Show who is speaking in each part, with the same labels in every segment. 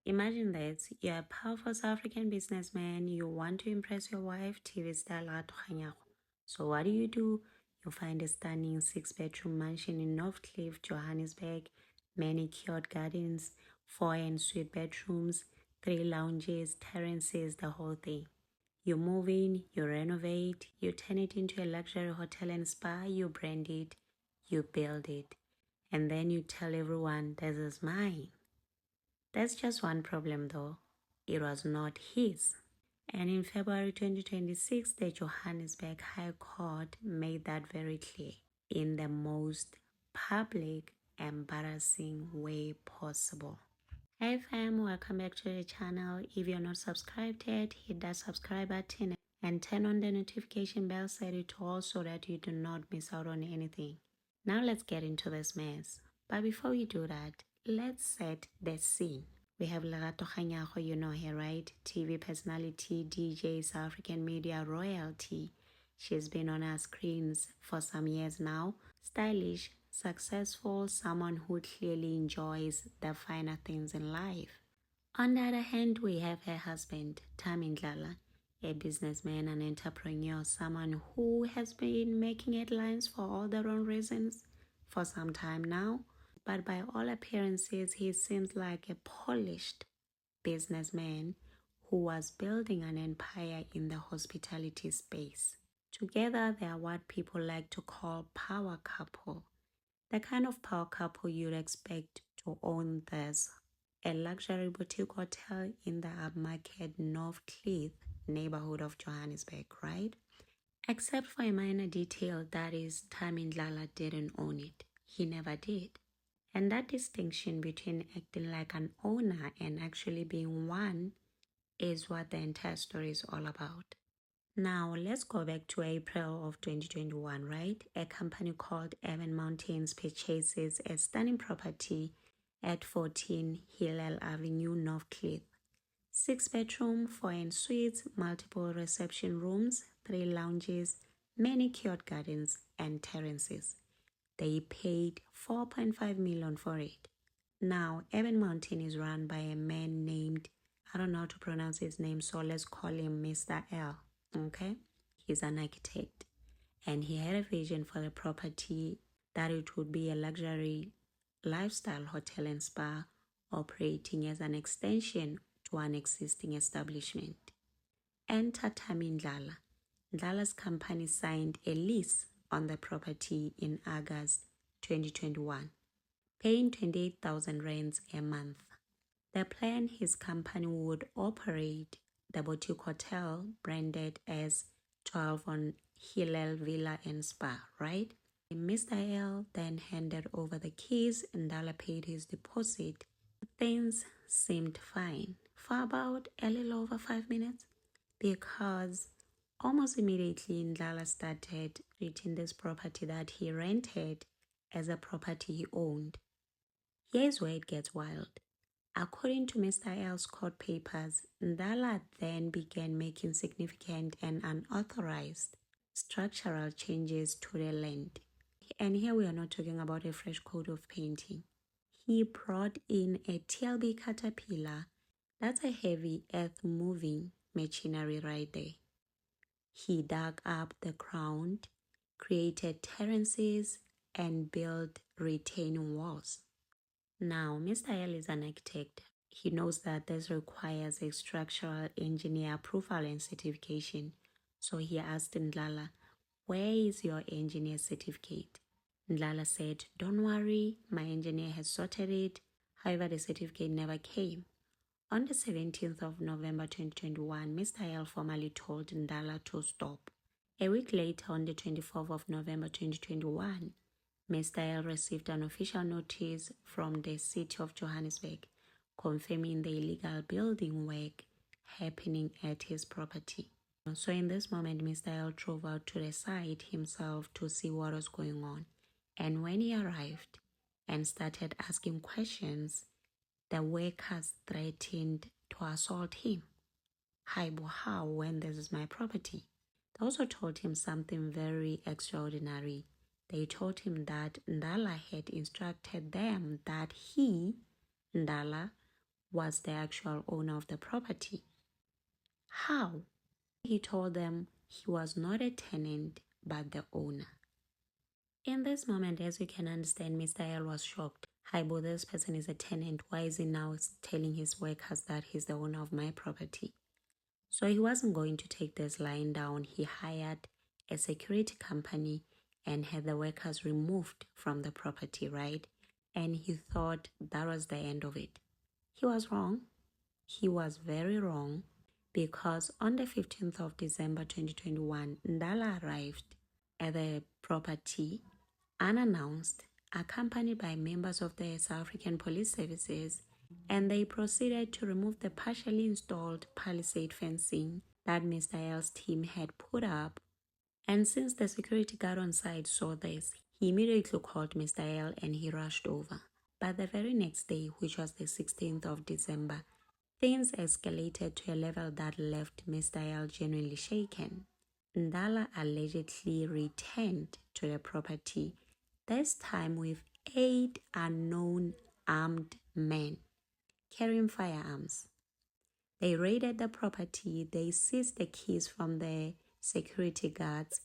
Speaker 1: Imagine this, you're a powerful South African businessman, you want to impress your wife, TV star Lerato Kganyago. So what do? You find a stunning 6-bedroom mansion in Northcliffe, Johannesburg, manicured gardens, 4 en-suite bedrooms, 3 lounges, terraces, the whole thing. You move in, you renovate, you turn it into a luxury hotel and spa, you brand it, you build it, and then you tell everyone, this is mine. There's just one problem though, it was not his. And in February 2026, the Johannesburg High Court made that very clear in the most public, embarrassing way possible. Hey fam, welcome back to the channel. If you're not subscribed yet, hit that subscribe button and turn on the notification bell, set it to all so that you do not miss out on anything. Now let's get into this mess. But before we do that, let's set the scene. We have Lerato Kganyago, you know her, right? TV personality, DJ, South African media royalty. She's been on our screens for some years now. Stylish, successful, someone who clearly enjoys the finer things in life. On the other hand, we have her husband, Tammy Ndlala, a businessman and entrepreneur, someone who has been making headlines for all the wrong reasons for some time now. But by all appearances, he seems like a polished businessman who was building an empire in the hospitality space. Together, they are what people like to call power couple. The kind of power couple you'd expect to own this, a luxury boutique hotel in the upmarket Northcliffe neighborhood of Johannesburg, right? Except for a minor detail, that is, Tammy Ndlala didn't own it. He never did. And that distinction between acting like an owner and actually being one is what the entire story is all about. Now, let's go back to April of 2021, right? A company called Urban Mountains purchases a stunning property at 14 Hillel Avenue, Northcliffe. 6-bedroom, 4 en-suites, multiple reception rooms, 3 lounges, manicured gardens, and terraces. They paid $4.5 million for it. Now, Urban Mountain is run by a man named, I don't know how to pronounce his name, so let's call him Mr. L. Okay? He's an architect. And he had a vision for the property that it would be a luxury lifestyle hotel and spa operating as an extension to an existing establishment. Enter Tammy Ndlala. Ndlala's company signed a lease on the property in August 2021, paying 28,000 rands a month. The plan, his company would operate the boutique hotel branded as 12 on Hillel Villa and Spa, right? Mr. L then handed over the keys and Ndlala paid his deposit. Things seemed fine for about a little over 5 minutes because almost immediately Ndlala started treating this property that he rented as a property he owned. Here's where it gets wild. According to Mr. L's court papers, Ndlala then began making significant and unauthorized structural changes to the land. And here we are not talking about a fresh coat of painting. He brought in a TLB caterpillar, that's a heavy earth-moving machinery right there. He dug up the ground, created terraces, and built retaining walls. Now, Mr. L is an architect. He knows that this requires a structural engineer approval and certification. So he asked Ndlala, where is your engineer certificate? Ndlala said, don't worry, my engineer has sorted it. However, the certificate never came. On the 17th of November 2021, Mr. L formally told Ndlala to stop. A week later, on the 24th of November 2021, Mr. L received an official notice from the city of Johannesburg confirming the illegal building work happening at his property. So in this moment, Mr. L drove out to the site himself to see what was going on. And when he arrived and started asking questions, the workers threatened to assault him. How when this is my property? They also told him something very extraordinary. They told him that Ndlala had instructed them that he, Ndlala, was the actual owner of the property. How? He told them he was not a tenant but the owner. In this moment, as you can understand, Mr. L was shocked. Hi, but this person is a tenant. Why is he now telling his workers that he's the owner of my property? So he wasn't going to take this lying down. He hired a security company and had the workers removed from the property, right? And he thought that was the end of it. He was wrong. He was very wrong, because on the 15th of December 2021, Ndala arrived at the property unannounced, accompanied by members of the South African Police Services, and they proceeded to remove the partially installed palisade fencing that Mr. L's team had put up. And since the security guard on site saw this, he immediately called Mr. L and he rushed over. But the very next day, which was the 16th of December, things escalated to a level that left Mr. L genuinely shaken. Ndala allegedly returned to the property, this time with 8 unknown armed men carrying firearms. They raided the property, they seized the keys from the security guards,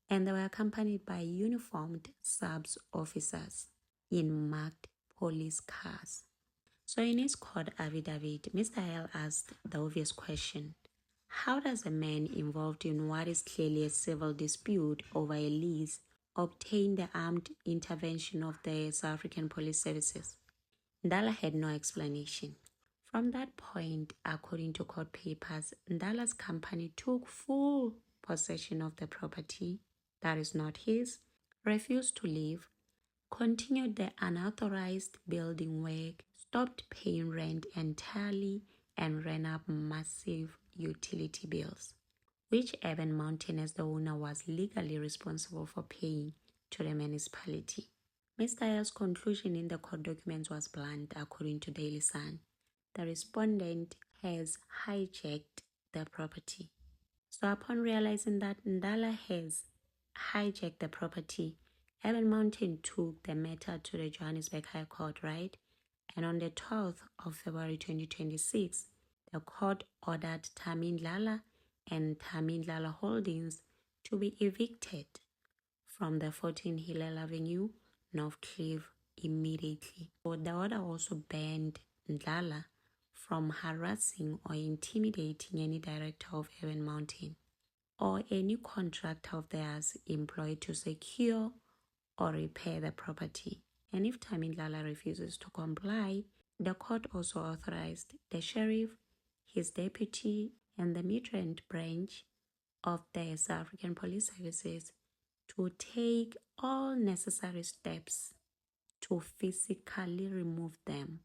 Speaker 1: and they were accompanied by uniformed SAPS officers in marked police cars. So in his court affidavit, Mr. L asked the obvious question: how does a man involved in what is clearly a civil dispute over a lease obtain the armed intervention of the South African Police Services? Ndala had no explanation. From that point, according to court papers, Ndala's company took full possession of the property that is not his, refused to leave, continued the unauthorized building work, stopped paying rent entirely, and ran up massive utility bills, which Eben Mountain, as the owner, was legally responsible for paying to the municipality. Mr. L's conclusion in the court documents was blunt, according to Daily Sun. The respondent has hijacked the property. So upon realizing that Ndala has hijacked the property, Eben Mountain took the matter to the Johannesburg High Court, right? And on the 12th of February 2026, the court ordered Tamindlala and Tamindlala Holdings to be evicted from the 14 Hillel Avenue, North Cliff, immediately. So the order also banned Ndlala from harassing or intimidating any director of Eben Mountain or any contractor of theirs employed to secure or repair the property. And if Tamindlala refuses to comply, the court also authorized the sheriff, his deputy, and the Midrand branch of the South African Police Services to take all necessary steps to physically remove them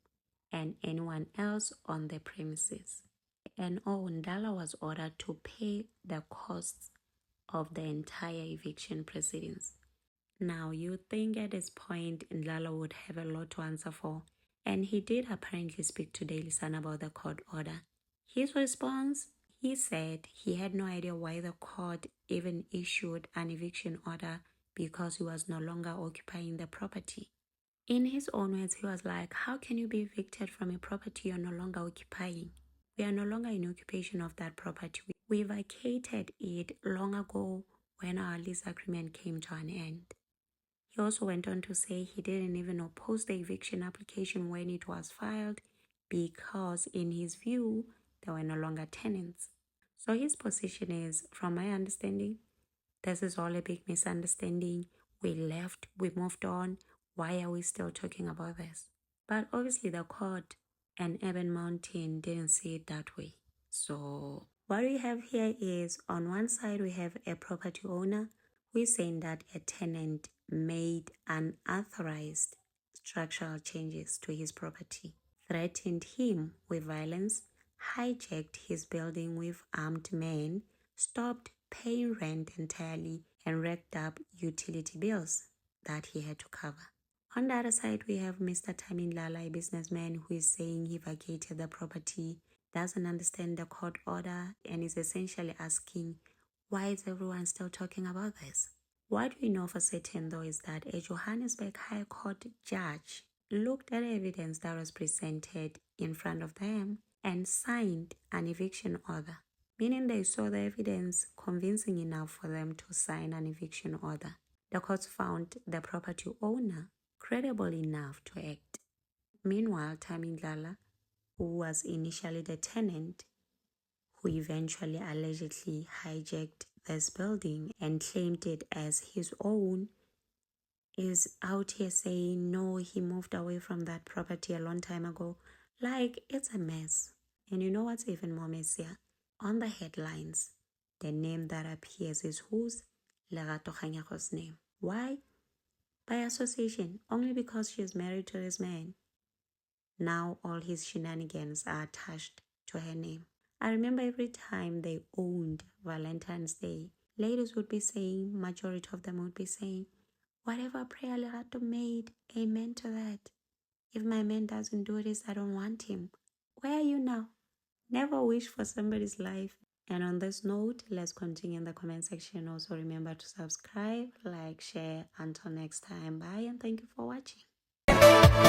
Speaker 1: and anyone else on the premises. And Ndala was ordered to pay the costs of the entire eviction proceedings. Now, you think at this point Ndlala would have a lot to answer for, and he did apparently speak to Daily Sun about the court order. His response: he said he had no idea why the court even issued an eviction order because he was no longer occupying the property. In his own words, he was like, how can you be evicted from a property you're no longer occupying? We are no longer in occupation of that property. We vacated it long ago when our lease agreement came to an end. He also went on to say he didn't even oppose the eviction application when it was filed because, in his view, they were no longer tenants. So his position is, from my understanding, this is all a big misunderstanding. We left, we moved on. Why are we still talking about this? But obviously the court and Eben Mountain didn't see it that way. So what we have here is, on one side we have a property owner who is saying that a tenant made unauthorized structural changes to his property, threatened him with violence, hijacked his building with armed men, stopped paying rent entirely, and racked up utility bills that he had to cover. On the other side, we have Mr. Tamindlala, a businessman who is saying he vacated the property, doesn't understand the court order, and is essentially asking, why is everyone still talking about this? What we know for certain, though, is that a Johannesburg High Court judge looked at evidence that was presented in front of them and signed an eviction order, meaning they saw the evidence convincing enough for them to sign an eviction order. The courts found the property owner credible enough to act. Meanwhile, Tammy Ndlala, who was initially the tenant, who eventually allegedly hijacked this building and claimed it as his own, is out here saying no, he moved away from that property a long time ago. Like, it's a mess. And you know what's even more messier? On the headlines, the name that appears is whose? Lerato Kganyago's name. Why? By association, only because she is married to this man. Now all his shenanigans are attached to her name. I remember every time they owned Valentine's Day, ladies would be saying, majority of them would be saying, whatever prayer Lerato made, amen to that. If my man doesn't do this, I don't want him. Where are you now? Never wish for somebody's life. And on this note, let's continue in the comment section. Also remember to subscribe, like, share. Until next time, bye and thank you for watching.